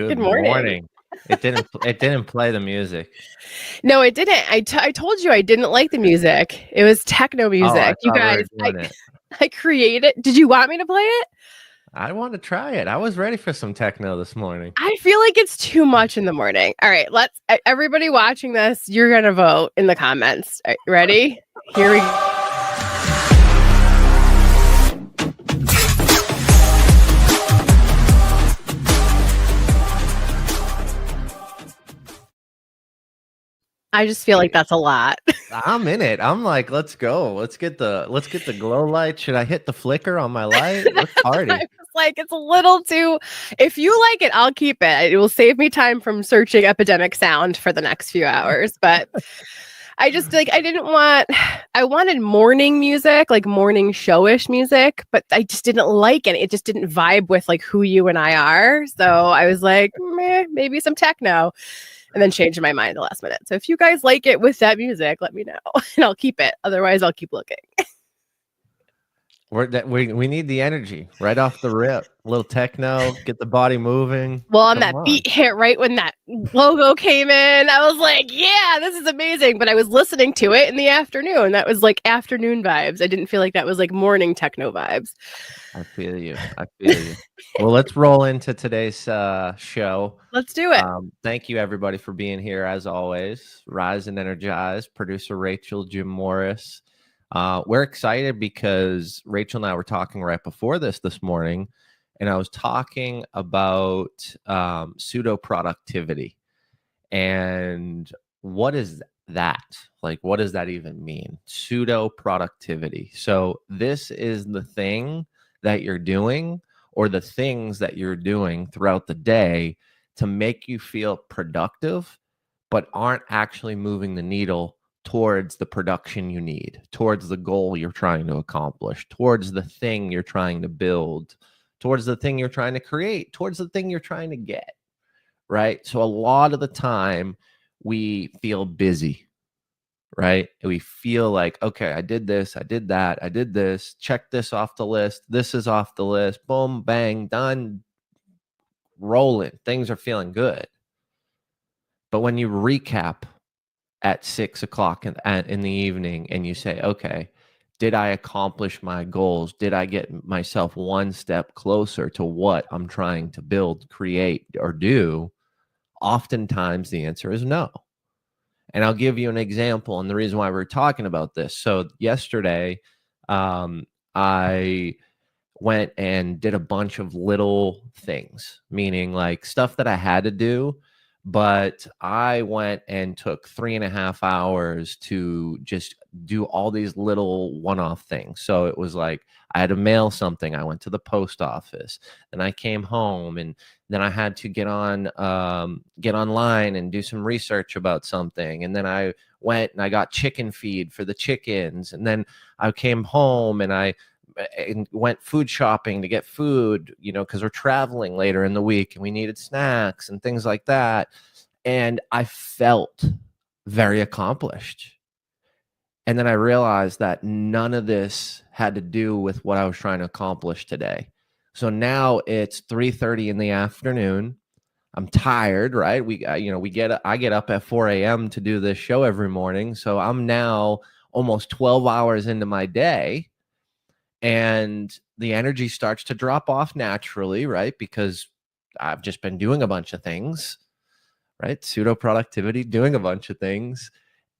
Good morning. morning. It didn't play the music. No, it didn't. I told you I didn't like the music. It was techno Oh, music. I You thought we were guys, doing it. I created. Did you want me to play it? I want to try it. I was ready for some techno this morning. I feel like it's too much in the morning. All right, everybody watching this, you're going to vote in the comments. All right, ready? Here we go. I just feel like that's a lot. I'm in it. I'm like, let's go. Let's get the glow light. Should I hit the flicker on my light? Let's party. I was like, it's a little too. If you like it, I'll keep it. It will save me time from searching epidemic sound for the next few hours. But I just I wanted morning music, like morning showish music, but I just didn't like it. It just didn't vibe with like who you and I are. So I was like, maybe some techno. And then changed my mind at the last minute. So if you guys like it with that music, let me know and I'll keep it. Otherwise, I'll keep looking. We need the energy right off the rip. A little techno, get the body moving. Well, on that beat hit right when that logo came in, I was like, yeah, this is amazing. But I was listening to it in the afternoon. That was like afternoon vibes. I didn't feel like that was like morning techno vibes. I feel you. Well, let's roll into today's show. Let's do it. Thank you, everybody, for being here, as always. Rise and Energize, producer Rachel, Jim Morris. We're excited because Rachel and I were talking right before this morning, and I was talking about pseudo productivity. And what is that? Like, what does that even mean? Pseudo productivity. So this is the thing that you're doing, or the things that you're doing throughout the day to make you feel productive, but aren't actually moving the needle towards the production you need, towards the goal you're trying to accomplish, towards the thing you're trying to build, towards the thing you're trying to create, towards the thing you're trying to get, right? So a lot of the time we feel busy, right? We feel like, okay, I did this, I did that, I did this, check this off the list, this is off the list, boom, bang, done, rolling. Things are feeling good. But when you recap at 6 o'clock in the evening and you say, okay, did I accomplish my goals? Did I get myself one step closer to what I'm trying to build, create, or do? Oftentimes the answer is no. And I'll give you an example and the reason why we're talking about this. So yesterday, I went and did a bunch of little things, meaning like stuff that I had to do, but I went and took 3.5 hours to just do all these little one-off things. So it was like I had to mail something. I went to the post office, and I came home, and then I had to get online and do some research about something. And then I went and I got chicken feed for the chickens. And then I came home and I went food shopping to get food, because we're traveling later in the week and we needed snacks and things like that. And I felt very accomplished. And then I realized that none of this had to do with what I was trying to accomplish today. So now it's 3:30 in the afternoon. I'm tired, right? I get up at 4 a.m. to do this show every morning. So I'm now almost 12 hours into my day. And the energy starts to drop off naturally, right? Because I've just been doing a bunch of things, right? Pseudo productivity, doing a bunch of things.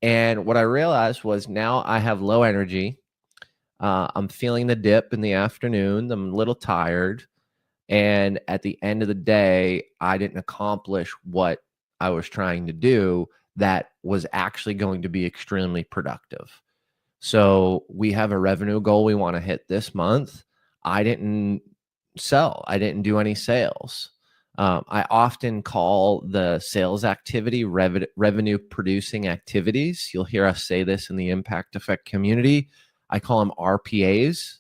And what I realized was now I have low energy. I'm feeling the dip in the afternoon. I'm a little tired. And at the end of the day, I didn't accomplish what I was trying to do that was actually going to be extremely productive. So we have a revenue goal we want to hit this month. I didn't sell. I didn't do any sales. I often call the sales activity revenue producing activities. You'll hear us say this in the Impact Effect community. I call them RPAs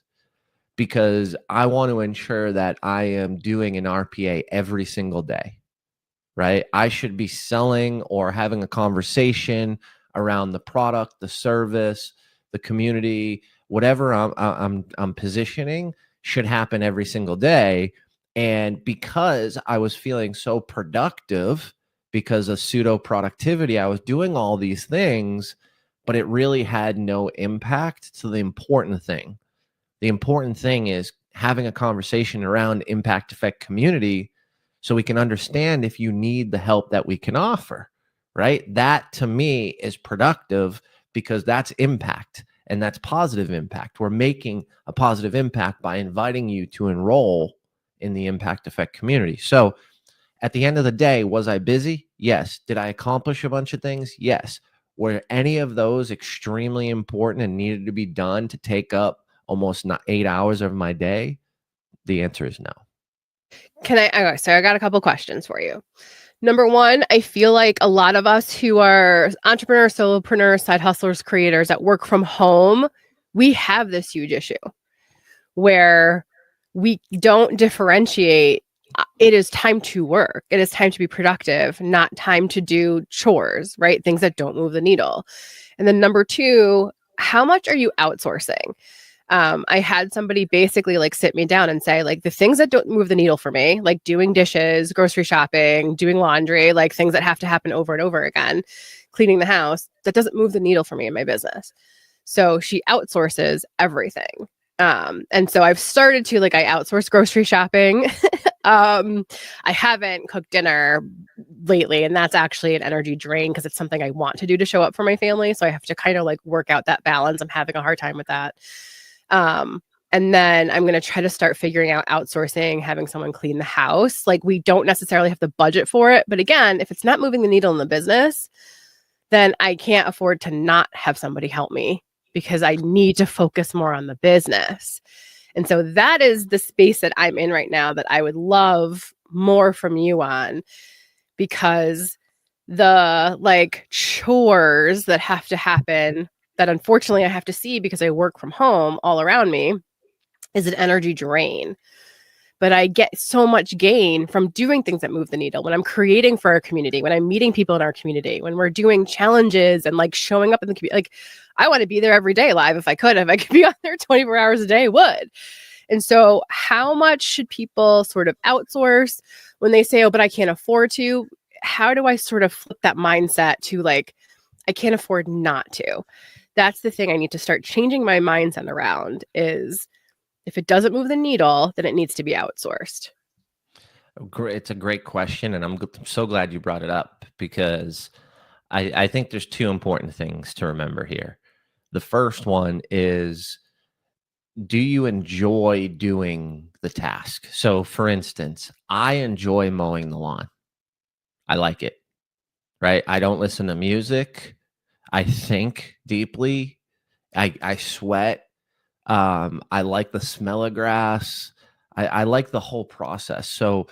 because I want to ensure that I am doing an RPA every single day, right? I should be selling or having a conversation around the product, the service, the community, whatever I'm positioning should happen every single day. And because I was feeling so productive because of pseudo productivity, I was doing all these things, but it really had no impact to the important thing. The important thing is having a conversation around impact effect community so we can understand if you need the help that we can offer, right? That to me is productive because that's impact and that's positive impact. We're making a positive impact by inviting you to enroll in the impact effect community. So at the end of the day, was I busy? Yes. Did I accomplish a bunch of things? Yes. Were any of those extremely important and needed to be done to take up almost 8 hours of my day? The answer is no. Okay, so I got a couple questions for you. Number one, I feel like a lot of us who are entrepreneurs, solopreneurs, side hustlers, creators that work from home, we have this huge issue where we don't differentiate. It is time to work. It is time to be productive, not time to do chores, right? Things that don't move the needle. And then number two, how much are you outsourcing? I had somebody basically like sit me down and say, like, the things that don't move the needle for me, like doing dishes, grocery shopping, doing laundry, like things that have to happen over and over again, cleaning the house, that doesn't move the needle for me in my business. So she outsources everything. And so I've started to I outsource grocery shopping. I haven't cooked dinner lately, and that's actually an energy drain because it's something I want to do to show up for my family. So I have to kind of work out that balance. I'm having a hard time with that. And then I'm going to try to start figuring out outsourcing, having someone clean the house. We don't necessarily have the budget for it. But again, if it's not moving the needle in the business, then I can't afford to not have somebody help me because I need to focus more on the business. And so that is the space that I'm in right now that I would love more from you on, because the chores that have to happen that unfortunately I have to see because I work from home all around me is an energy drain. But I get so much gain from doing things that move the needle. When I'm creating for our community, when I'm meeting people in our community, when we're doing challenges and showing up in the community, I want to be there every day live if I could be on there 24 hours a day, would. And so how much should people sort of outsource when they say, oh, but I can't afford to? How do I sort of flip that mindset to I can't afford not to? That's the thing I need to start changing my mindset around, is if it doesn't move the needle, then it needs to be outsourced. It's a great question. And I'm so glad you brought it up, because I think there's two important things to remember here. The first one is, do you enjoy doing the task? So for instance, I enjoy mowing the lawn. I like it, right? I don't listen to music. I think deeply. I sweat. I like the smell of grass. I like the whole process. So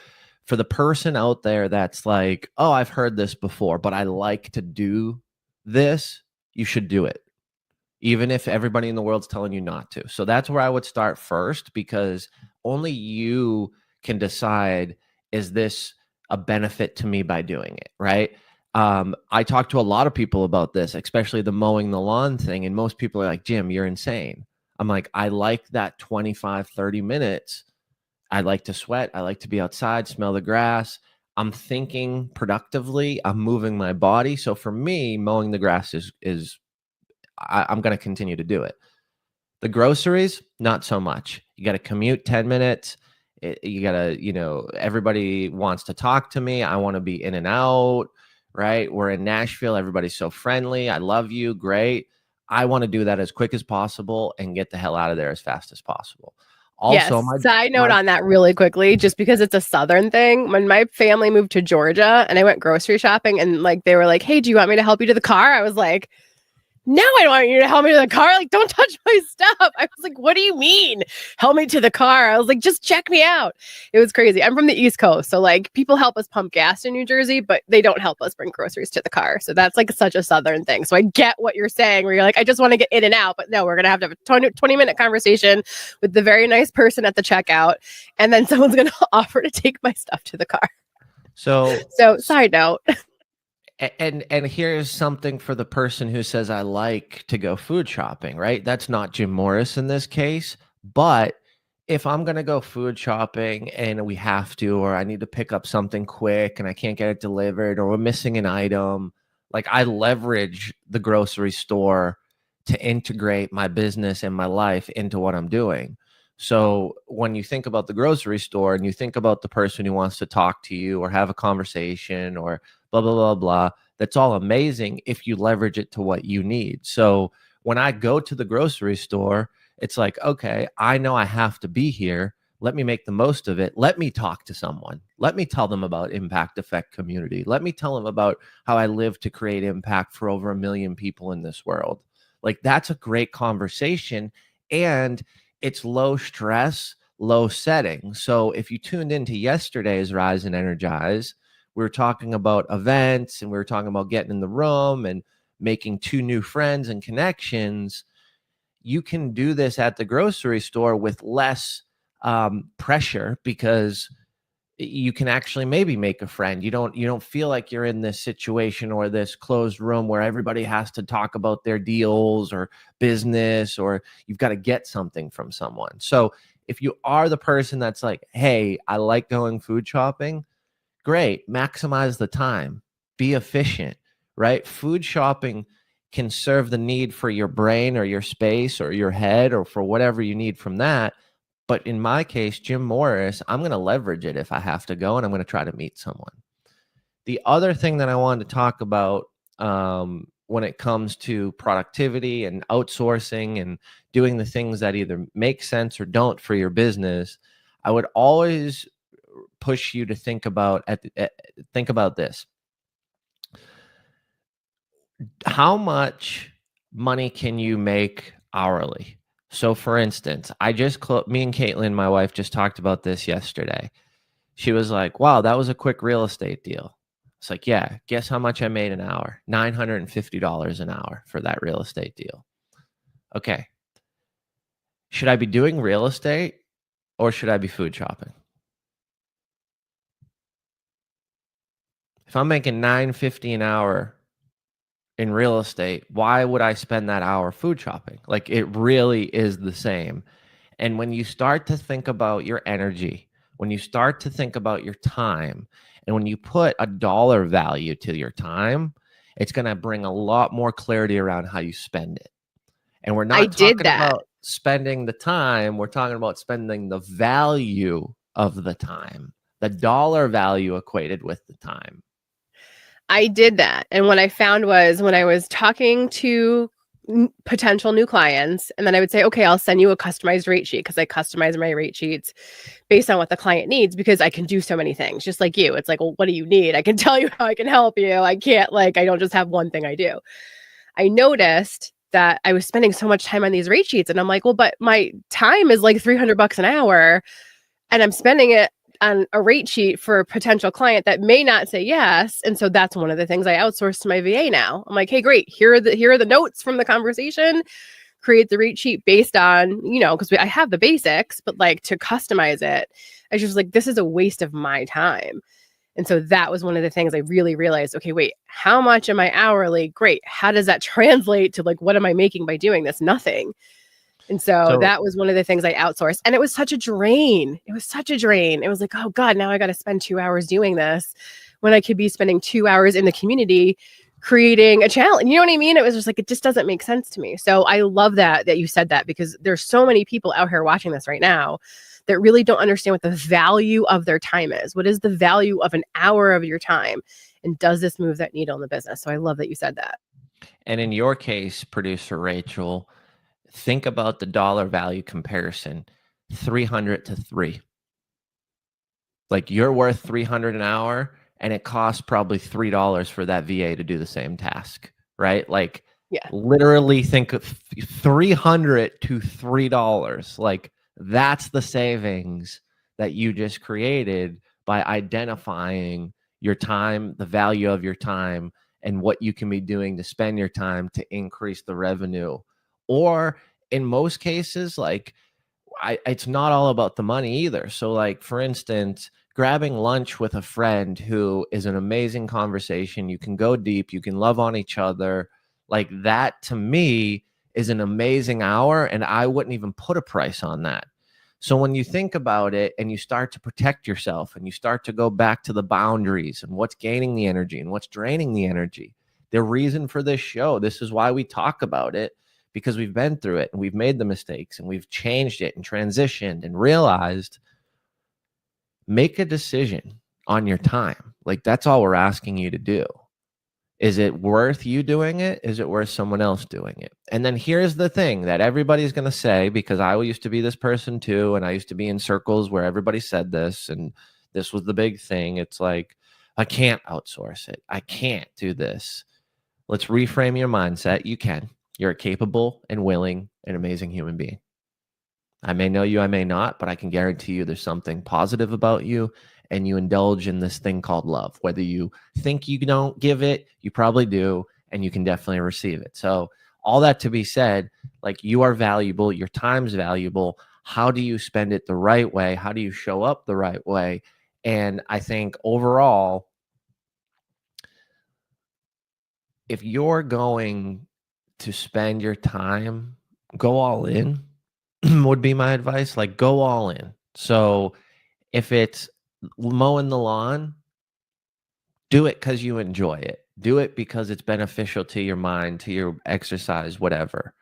for the person out there that's like, oh, I've heard this before, but I like to do this, you should do it, even if everybody in the world's telling you not to. So that's where I would start first, because only you can decide, is this a benefit to me by doing it, right? I talk to a lot of people about this, especially the mowing the lawn thing. And most people are like, Jim, you're insane. I'm like, I like that 25, 30 minutes. I like to sweat. I like to be outside, smell the grass. I'm thinking productively. I'm moving my body. So for me, mowing the grass is I'm going to continue to do it. The groceries, not so much. You got to commute 10 minutes. You got to, everybody wants to talk to me. I want to be in and out, right? We're in Nashville. Everybody's so friendly. I love you. Great. I want to do that as quick as possible and get the hell out of there as fast as possible. Also, yes, side note on that really quickly, just because it's a Southern thing. When my family moved to Georgia and I went grocery shopping and they were like, hey, do you want me to help you to the car? I was like, no, I don't want you to help me to the car. Don't touch my stuff. I was like, what do you mean? Help me to the car. I was like, just check me out. It was crazy. I'm from the East Coast. So people help us pump gas in New Jersey, but they don't help us bring groceries to the car. So that's such a Southern thing. So I get what you're saying, where you're like, I just want to get in and out. But no, we're going to have a 20-minute conversation with the very nice person at the checkout. And then someone's going to offer to take my stuff to the car. So side note. And here's something for the person who says, I like to go food shopping, right? That's not Jim Morris in this case. But if I'm going to go food shopping and we have to, or I need to pick up something quick and I can't get it delivered, or we're missing an item, like I leverage the grocery store to integrate my business and my life into what I'm doing. So when you think about the grocery store and you think about the person who wants to talk to you or have a conversation or blah, blah, blah, blah, that's all amazing if you leverage it to what you need. So when I go to the grocery store, it's like, okay, I know I have to be here. Let me make the most of it. Let me talk to someone. Let me tell them about Impact Effect Community. Let me tell them about how I live to create impact for over 1 million people in this world. Like, that's a great conversation, and it's low stress, low setting. So if you tuned into yesterday's Rise and Energize, we were talking about events and we were talking about getting in the room and making 2 new friends and connections. You can do this at the grocery store with less pressure, because you can actually maybe make a friend. You don't feel like you're in this situation or this closed room where everybody has to talk about their deals or business, or you've got to get something from someone. So if you are the person that's like, hey, I like going food shopping, great, maximize the time, be efficient, right? Food shopping can serve the need for your brain or your space or your head or for whatever you need from that. But in my case, Jim Morris, I'm going to leverage it if I have to go, and I'm going to try to meet someone. The other thing that I wanted to talk about when it comes to productivity and outsourcing and doing the things that either make sense or don't for your business, I would always push you to think about this. How much money can you make hourly? So for instance, me and Caitlin, my wife, just talked about this yesterday. She was like, wow, that was a quick real estate deal. It's like, yeah, guess how much I made an hour? $950 an hour for that real estate deal. Okay. Should I be doing real estate or should I be food shopping? If I'm making $950 an hour in real estate, why would I spend that hour food shopping? Like, it really is the same. And when you start to think about your energy, when you start to think about your time, and when you put a dollar value to your time, it's going to bring a lot more clarity around how you spend it. And we're not talking about spending the time. We're talking about spending the value of the time, the dollar value equated with the time. I did that. And what I found was when I was talking to potential new clients, and then I would say, okay, I'll send you a customized rate sheet, because I customize my rate sheets based on what the client needs, because I can do so many things, just like you. It's like, well, what do you need? I can tell you how I can help you. I can't, I don't just have one thing I do. I noticed that I was spending so much time on these rate sheets, and I'm like, well, but my time is like $300 an hour, and I'm spending it on a rate sheet for a potential client that may not say yes. And so that's one of the things I outsource to my VA now. I'm like, hey, great. Here are the notes from the conversation. Create the rate sheet based on, because I have the basics, but to customize it, I just was like, this is a waste of my time. And so that was one of the things I really realized, okay, wait, how much am I hourly? Great. How does that translate to what am I making by doing this? Nothing. And so that was one of the things I outsourced. And it was such a drain. It was like, oh God, now I got to spend 2 hours doing this when I could be spending 2 hours in the community creating a challenge. You know what I mean? It was just like, it just doesn't make sense to me. So I love that you said that, because there's so many people out here watching this right now that really don't understand what the value of their time is. What is the value of an hour of your time? And does this move that needle in the business? So I love that you said that. And in your case, producer Rachel, think about the dollar value comparison, 300 to 3. Like, you're worth 300 an hour, and it costs probably $3 for that VA to do the same task, right? Like, yeah, literally think of 300 to $3. Like, that's the savings that you just created by identifying your time, the value of your time, and what you can be doing to spend your time to increase the revenue. Or in most cases, it's not all about the money either. So for instance, grabbing lunch with a friend who is an amazing conversation, you can go deep, you can love on each other. That to me is an amazing hour, and I wouldn't even put a price on that. So when you think about it and you start to protect yourself and you start to go back to the boundaries and what's gaining the energy and what's draining the energy, the reason for this show, this is why we talk about it, because we've been through it and we've made the mistakes and we've changed it and transitioned and realized, make a decision on your time. Like, that's all we're asking you to do. Is it worth you doing it? Is it worth someone else doing it? And then here's the thing that everybody's going to say, because I used to be this person too, and I used to be in circles where everybody said this, and this was the big thing. It's like, I can't outsource it. I can't do this. Let's reframe your mindset. You can. You're a capable and willing and amazing human being. I may know you, I may not, but I can guarantee you there's something positive about you, and you indulge in this thing called love. Whether you think you don't give it, you probably do, and you can definitely receive it. So all that to be said, like, you are valuable, your time's valuable. How do you spend it the right way? How do you show up the right way? And I think overall, if you're going to spend your time, go all in would be my advice. Like, go all in. So if it's mowing the lawn, do it because you enjoy it. Do it because it's beneficial to your mind, to your exercise, whatever.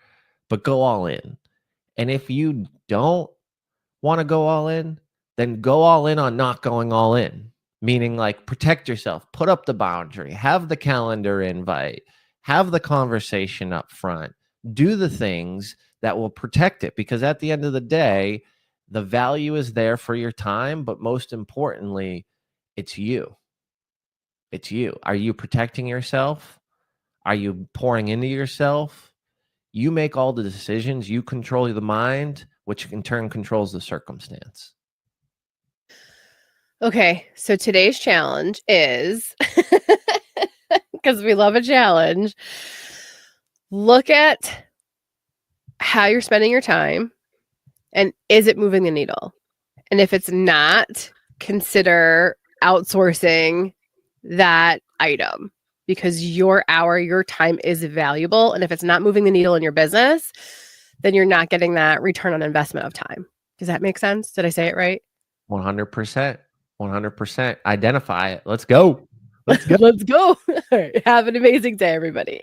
But go all in. And if you don't want to go all in, then go all in on not going all in. Meaning, like, protect yourself, put up the boundary, have the calendar invite, have the conversation up front, do the things that will protect it. Because at the end of the day, the value is there for your time, but most importantly, it's you. It's you. Are you protecting yourself? Are you pouring into yourself? You make all the decisions. You control the mind, which in turn controls the circumstance. Okay, so today's challenge is, because we love a challenge, look at how you're spending your time and is it moving the needle? And if it's not, consider outsourcing that item, because your hour, your time is valuable. And if it's not moving the needle in your business, then you're not getting that return on investment of time. Does that make sense? Did I say it right? 100%. 100%. Identify it. Let's go. Let's go. Let's go. All right. Have an amazing day, everybody.